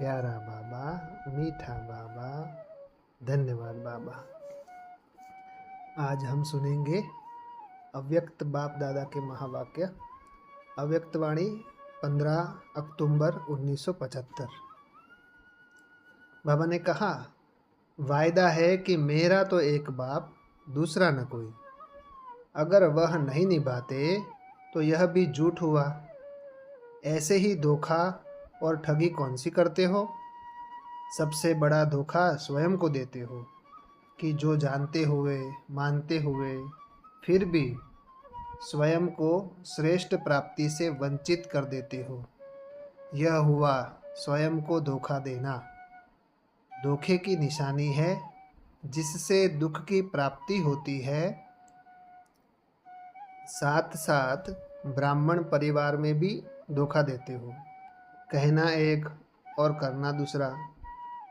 प्यारा बाबा, मीठा बाबा, धन्यवाद बाबा। आज हम सुनेंगे अव्यक्त बाप दादा के महावाक्य। अव्यक्तवाणी 15 अक्टूबर 1975। बाबा ने कहा, वायदा है कि मेरा तो एक बाप, दूसरा न कोई। अगर वह नहीं निभाते तो यह भी झूठ हुआ। ऐसे ही धोखा और ठगी कौन सी करते हो? सबसे बड़ा धोखा स्वयं को देते हो कि जो जानते हुए, मानते हुए, फिर भी स्वयं को श्रेष्ठ प्राप्ति से वंचित कर देते हो। यह हुआ स्वयं को धोखा देना। धोखे की निशानी है जिससे दुख की प्राप्ति होती है। साथ साथ ब्राह्मण परिवार में भी धोखा देते हो। कहना एक और करना दूसरा।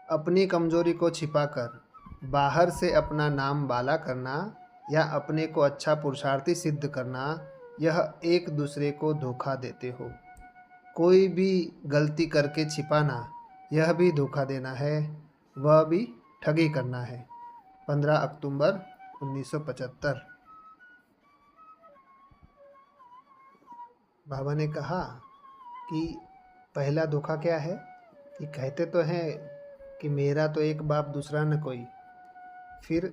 अपनी कमजोरी को छिपाकर बाहर से अपना नाम बाला करना या अपने को अच्छा पुरुषार्थी सिद्ध करना, यह एक दूसरे को धोखा देते हो। कोई भी गलती करके छिपाना, यह भी धोखा देना है, वह भी ठगी करना है। 15 अक्टूबर 1975। बाबा ने कहा कि पहला धोखा क्या है कि कहते तो हैं कि मेरा तो एक बाप, दूसरा न कोई। फिर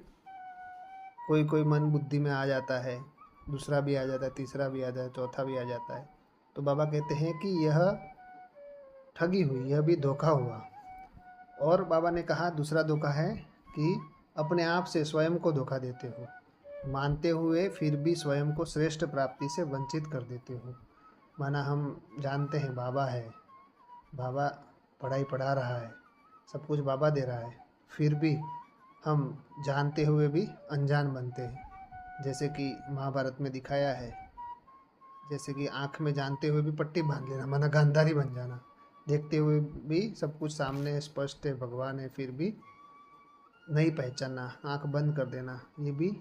कोई कोई मन बुद्धि में आ जाता है, दूसरा भी आ जाता है, तीसरा भी आ जाता है, चौथा भी आ जाता है। तो बाबा कहते हैं कि यह ठगी हुई, यह भी धोखा हुआ। और बाबा ने कहा दूसरा धोखा है कि अपने आप से स्वयं को धोखा देते हो। मानते हुए फिर भी स्वयं को श्रेष्ठ प्राप्ति से वंचित कर देते हो। माना हम जानते हैं बाबा है, बाबा पढ़ाई पढ़ा रहा है, सब कुछ बाबा दे रहा है, फिर भी हम जानते हुए भी अनजान बनते हैं। जैसे कि महाभारत में दिखाया है, जैसे कि आँख में जानते हुए भी पट्टी बांध लेना, माना गांधारी बन जाना। देखते हुए भी सब कुछ सामने स्पष्ट है, भगवान है, फिर भी नहीं पहचानना, आँख बंद कर देना, ये भी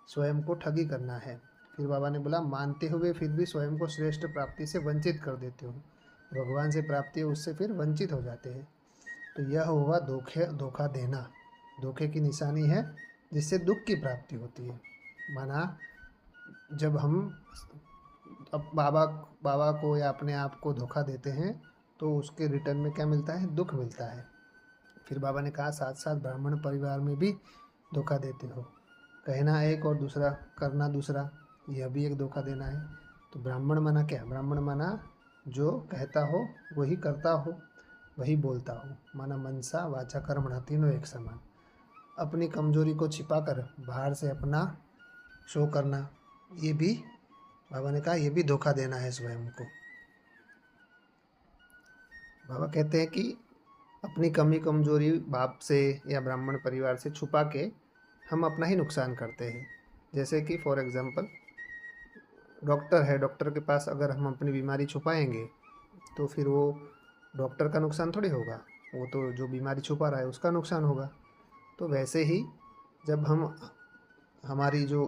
स्वयं को ठगी करना है। फिर बाबा ने बोला, मानते हुए फिर भी स्वयं को श्रेष्ठ प्राप्ति से वंचित कर देते हो। भगवान से प्राप्ति है, उससे फिर वंचित हो जाते हैं। तो यह हुआ धोखा देना। धोखे की निशानी है जिससे दुख की प्राप्ति होती है। माना जब हम अब बाबा को या अपने आप को धोखा देते हैं तो उसके रिटर्न में क्या मिलता है? दुख मिलता है। फिर बाबा ने कहा साथ साथ ब्राह्मण परिवार में भी धोखा देते हो। कहना एक और दूसरा करना दूसरा, यह भी एक धोखा देना है। तो ब्राह्मण माना क्या? ब्राह्मण माना जो कहता हो वही करता हो, वही बोलता हो। माना मनसा वाचा कर्मणा, तीनों एक समान। अपनी कमजोरी को छिपाकर बाहर से अपना शो करना, ये भी बाबा ने कहा ये भी धोखा देना है स्वयं को। बाबा कहते हैं कि अपनी कमी कमजोरी बाप से या ब्राह्मण परिवार से छुपा के हम अपना ही नुकसान करते हैं। जैसे कि फॉर एग्जांपल डॉक्टर है, डॉक्टर के पास अगर हम अपनी बीमारी छुपाएंगे तो फिर वो डॉक्टर का नुकसान थोड़ी होगा, वो तो जो बीमारी छुपा रहा है उसका नुकसान होगा। तो वैसे ही जब हम हमारी जो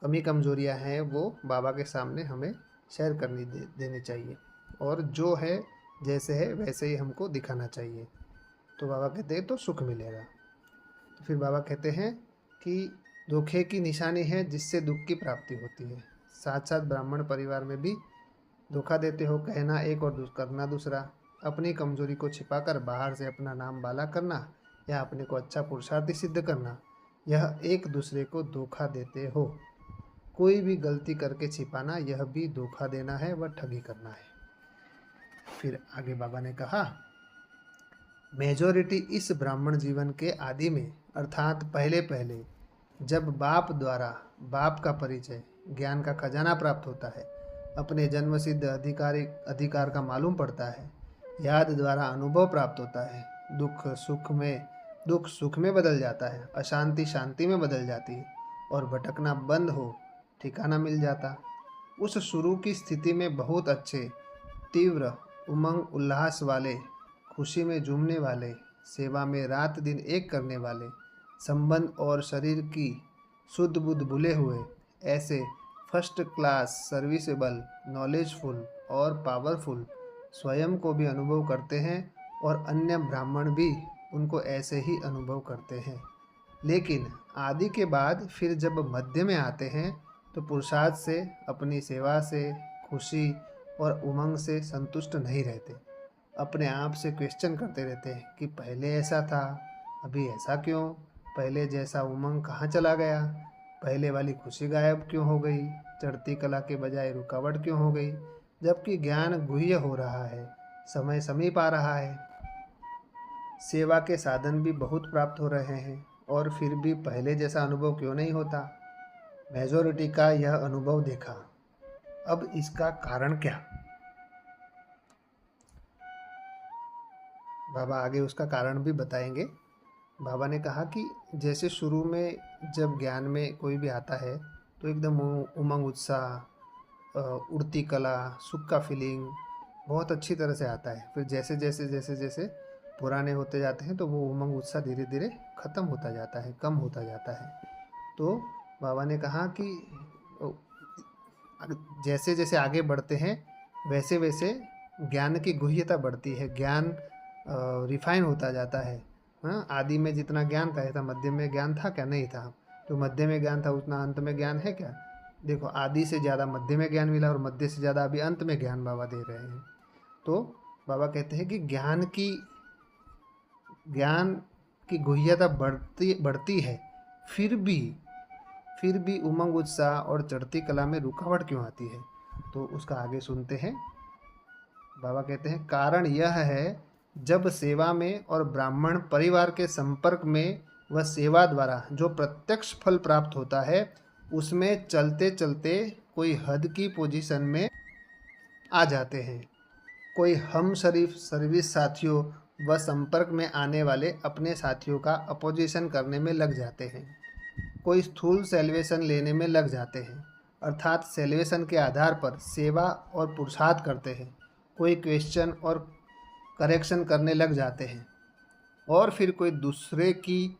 कमी कमजोरियां हैं वो बाबा के सामने हमें शेयर करनी देनी चाहिए, और जो है जैसे है वैसे ही हमको दिखाना चाहिए। तो बाबा कहते हैं तो सुख मिलेगा। तो फिर बाबा कहते हैं कि धोखे की निशानी है जिससे दुख की प्राप्ति होती है। साथ साथ ब्राह्मण परिवार में भी धोखा देते हो। कहना एक और करना दूसरा। अपनी कमजोरी को छिपाकर बाहर से अपना नाम बाला करना या अपने को अच्छा पुरुषार्थी सिद्ध करना, यह एक दूसरे को धोखा देते हो। कोई भी गलती करके छिपाना, यह भी धोखा देना है, वह ठगी करना है। फिर आगे बाबा ने कहा, मेजॉरिटी इस ब्राह्मण जीवन के आदि में, अर्थात पहले पहले जब बाप द्वारा बाप का परिचय, ज्ञान का खजाना प्राप्त होता है, अपने जन्मसिद्ध अधिकार का मालूम पड़ता है, याद द्वारा अनुभव प्राप्त होता है, दुख सुख में बदल जाता है, अशांति शांति में बदल जाती है, और भटकना बंद हो ठिकाना मिल जाता। उस शुरू की स्थिति में बहुत अच्छे, तीव्र, उमंग उल्लास वाले, खुशी में झूमने वाले, सेवा में रात दिन एक करने वाले, संबंध और शरीर की शुद्ध बुद्ध भूले हुए, ऐसे फर्स्ट क्लास, सर्विसेबल, नॉलेजफुल और पावरफुल स्वयं को भी अनुभव करते हैं और अन्य ब्राह्मण भी उनको ऐसे ही अनुभव करते हैं। लेकिन आदि के बाद फिर जब मध्य में आते हैं तो पुरुषार्थ से, अपनी सेवा से, खुशी और उमंग से संतुष्ट नहीं रहते। अपने आप से क्वेश्चन करते रहते हैं कि पहले ऐसा था, अभी ऐसा क्यों? पहले जैसा उमंग कहाँ चला गया? पहले वाली खुशी गायब क्यों हो गई? चढ़ती कला के बजाय रुकावट क्यों हो गई? जबकि ज्ञान गुह्य हो रहा है, समय समीप आ रहा है, सेवा के साधन भी बहुत प्राप्त हो रहे हैं, और फिर भी पहले जैसा अनुभव क्यों नहीं होता? मेजॉरिटी का यह अनुभव देखा। अब इसका कारण क्या? बाबा आगे उसका कारण भी बताएंगे। बाबा ने कहा कि जैसे शुरू में जब ज्ञान में कोई भी आता है तो एकदम उमंग उत्साह, उड़ती कला, सुख का फीलिंग बहुत अच्छी तरह से आता है। फिर जैसे जैसे जैसे जैसे पुराने होते जाते हैं तो वो उमंग उत्साह धीरे धीरे ख़त्म होता जाता है, कम होता जाता है। तो बाबा ने कहा कि जैसे जैसे आगे बढ़ते हैं वैसे वैसे ज्ञान की गुह्यता बढ़ती है, ज्ञान रिफाइन होता जाता है। हाँ, आदि में जितना ज्ञान था ऐसा मध्य में ज्ञान था क्या? नहीं था। तो मध्य में ज्ञान था उतना अंत में ज्ञान है क्या? देखो, आदि से ज़्यादा मध्य में ज्ञान मिला और मध्य से ज़्यादा अभी अंत में ज्ञान बाबा दे रहे हैं। तो बाबा कहते हैं कि ज्ञान की गुह्यता बढ़ती बढ़ती है, फिर भी उमंग उत्साह और चढ़ती कला में रुकावट क्यों आती है? तो उसका आगे सुनते हैं। बाबा कहते हैं कारण यह है, जब सेवा में और ब्राह्मण परिवार के संपर्क में व सेवा द्वारा जो प्रत्यक्ष फल प्राप्त होता है उसमें चलते चलते कोई हद की पोजीशन में आ जाते हैं। कोई हम शरीफ सर्विस साथियों व संपर्क में आने वाले अपने साथियों का अपोजिशन करने में लग जाते हैं। कोई स्थूल सेल्वेशन लेने में लग जाते हैं, अर्थात सेल्वेशन के आधार पर सेवा और पुरुषार्थ करते हैं। कोई क्वेश्चन और करेक्शन करने लग जाते हैं, और फिर कोई दूसरे की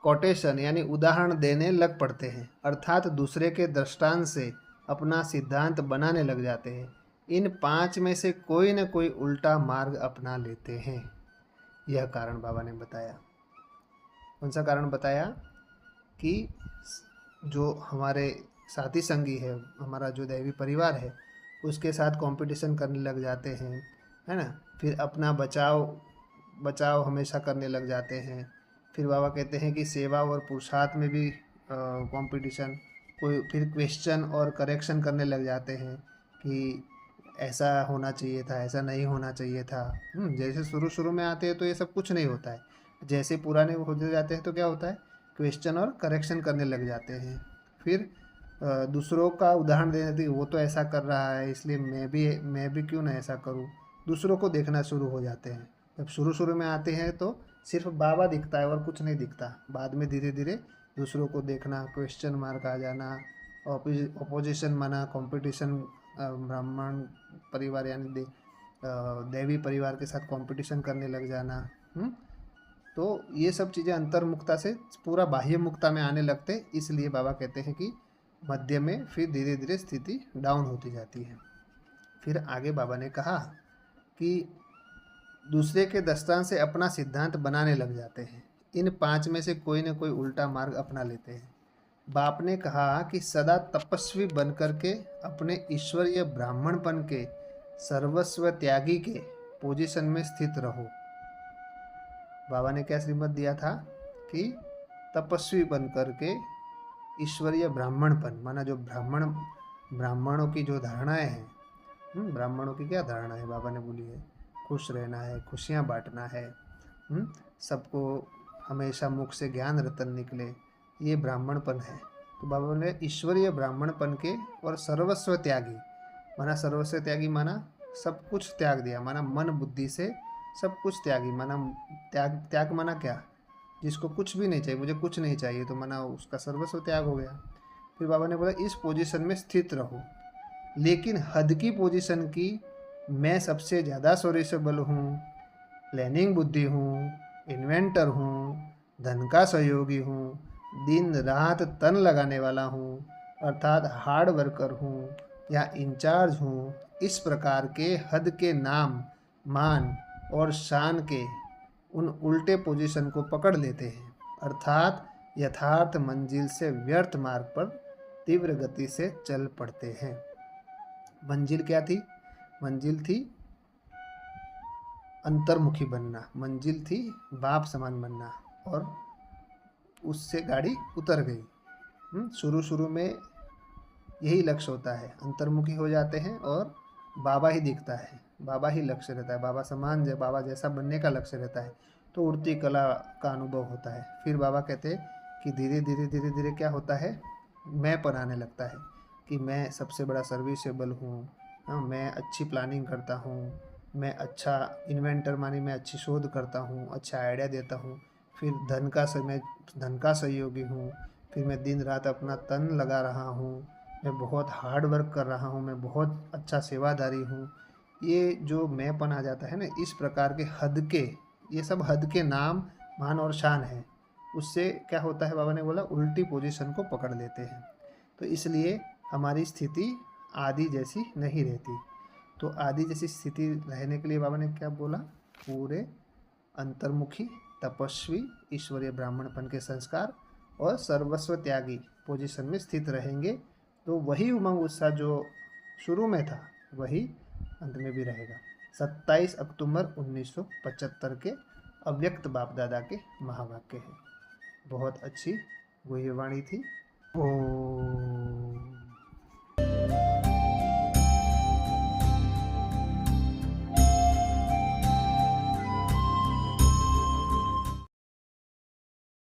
कोटेशन यानी उदाहरण देने लग पड़ते हैं, अर्थात दूसरे के दृष्टांत से अपना सिद्धांत बनाने लग जाते हैं। इन 5 में से कोई न कोई उल्टा मार्ग अपना लेते हैं। यह कारण बाबा ने बताया। कौन सा कारण बताया? कि जो हमारे साथी संगी है, हमारा जो दैवी परिवार है, उसके साथ कंपटीशन करने लग जाते हैं, है ना। फिर अपना बचाव हमेशा करने लग जाते हैं। फिर बाबा कहते हैं कि सेवा और पुरुषार्थ में भी कंपटीशन, कोई फिर क्वेश्चन और करेक्शन करने लग जाते हैं कि ऐसा होना चाहिए था, ऐसा नहीं होना चाहिए था। जैसे शुरू में आते हैं तो ये सब कुछ नहीं होता है। जैसे पुराने होते जाते हैं तो क्या होता है? क्वेश्चन और करेक्शन करने लग जाते हैं। फिर दूसरों का उदाहरण देने दी, वो तो ऐसा कर रहा है इसलिए मैं भी क्यों ना ऐसा करूं। दूसरों को देखना शुरू हो जाते हैं। जब शुरू में आते हैं तो सिर्फ बाबा दिखता है और कुछ नहीं दिखता। बाद में धीरे धीरे दूसरों को देखना, क्वेश्चन मार्क आ जाना, अपोजिशन माना, कंपटीशन, ब्राह्मण परिवार यानी दैवी परिवार के साथ कंपटीशन करने लग जाना। तो ये सब चीज़ें अंतर्मुखता से पूरा बाह्य मुक्ता में आने लगते। इसलिए बाबा कहते हैं कि मध्य में फिर धीरे धीरे स्थिति डाउन होती जाती है। फिर आगे बाबा ने कहा कि दूसरे के दृष्टांत से अपना सिद्धांत बनाने लग जाते हैं। इन 5 में से कोई न कोई उल्टा मार्ग अपना लेते हैं। बाप ने कहा कि सदा तपस्वी बनकर के अपने ईश्वरीय ब्राह्मणपन के सर्वस्व त्यागी के पोजीशन में स्थित रहो। बाबा ने क्या श्रीमत दिया था कि तपस्वी बनकर के ईश्वरीय ब्राह्मणपन, माना जो ब्राह्मणों की जो धारणाएं हैं, ब्राह्मणों की क्या धारणा है? बाबा ने बोली है खुश रहना है, खुशियाँ बांटना है, सबको हमेशा मुख से ज्ञान रतन निकले, ये ब्राह्मणपन है। तो बाबा ने ईश्वरीय ब्राह्मणपन के और सर्वस्व त्यागी, माना सर्वस्व त्यागी माना सब कुछ त्याग दिया, माना मन बुद्धि से सब कुछ त्यागी, माना त्याग माना क्या? जिसको कुछ भी नहीं चाहिए, मुझे कुछ नहीं चाहिए, तो माना उसका सर्वस्व त्याग हो गया। फिर बाबा ने बोला इस पोजीशन में स्थित रहो, लेकिन हद की पोजीशन की मैं सबसे ज़्यादा सोरेसेबल हूँ, प्लानिंग बुद्धि हूँ, इन्वेंटर हूँ, धन का सहयोगी हूँ, दिन रात तन लगाने वाला हूँ, अर्थात हार्ड वर्कर हूँ या इंचार्ज हूँ, इस प्रकार के हद के नाम, मान और शान के उन उल्टे पोजीशन को पकड़ लेते हैं, अर्थात यथार्थ मंजिल से व्यर्थ मार्ग पर तीव्र गति से चल पड़ते हैं। मंजिल क्या थी? मंजिल थी अंतर्मुखी बनना, मंजिल थी बाप समान बनना, और उससे गाड़ी उतर गई। शुरू शुरू में यही लक्ष्य होता है, अंतर्मुखी हो जाते हैं और बाबा ही दिखता है, बाबा ही लक्ष्य रहता है, बाबा समान बाबा जैसा बनने का लक्ष्य रहता है, तो उड़ती कला का अनुभव होता है। फिर बाबा कहते हैं कि धीरे धीरे धीरे धीरे क्या होता है, मैं पर आने लगता है कि मैं सबसे बड़ा सर्विसेबल हूँ, हाँ, मैं अच्छी प्लानिंग करता हूँ, मैं अच्छा इन्वेंटर मानी मैं अच्छी शोध करता हूँ, अच्छा आइडिया देता हूँ। फिर मैं धन का सहयोगी हूँ। फिर मैं दिन रात अपना तन लगा रहा हूँ, मैं बहुत हार्ड वर्क कर रहा हूँ, मैं बहुत अच्छा सेवादारी हूँ। ये जो मैंपन आ जाता है ना, इस प्रकार के हद के, ये सब हद के नाम, मान और शान है। उससे क्या होता है, बाबा ने बोला उल्टी पोजीशन को पकड़ लेते हैं। तो इसलिए हमारी स्थिति आदि जैसी नहीं रहती। तो आदि जैसी स्थिति रहने के लिए बाबा ने क्या बोला, पूरे अंतर्मुखी, तपस्वी, ईश्वरीय ब्राह्मणपन के संस्कार और सर्वस्व त्यागी पोजीशन में स्थित रहेंगे, तो वही उमंग उत्साह जो शुरू में था वही अंत में भी रहेगा। 27 अक्टूबर 1975 के अव्यक्त बाप दादा के महावाक्य है। बहुत अच्छी गुह्यवाणी थी। ओम।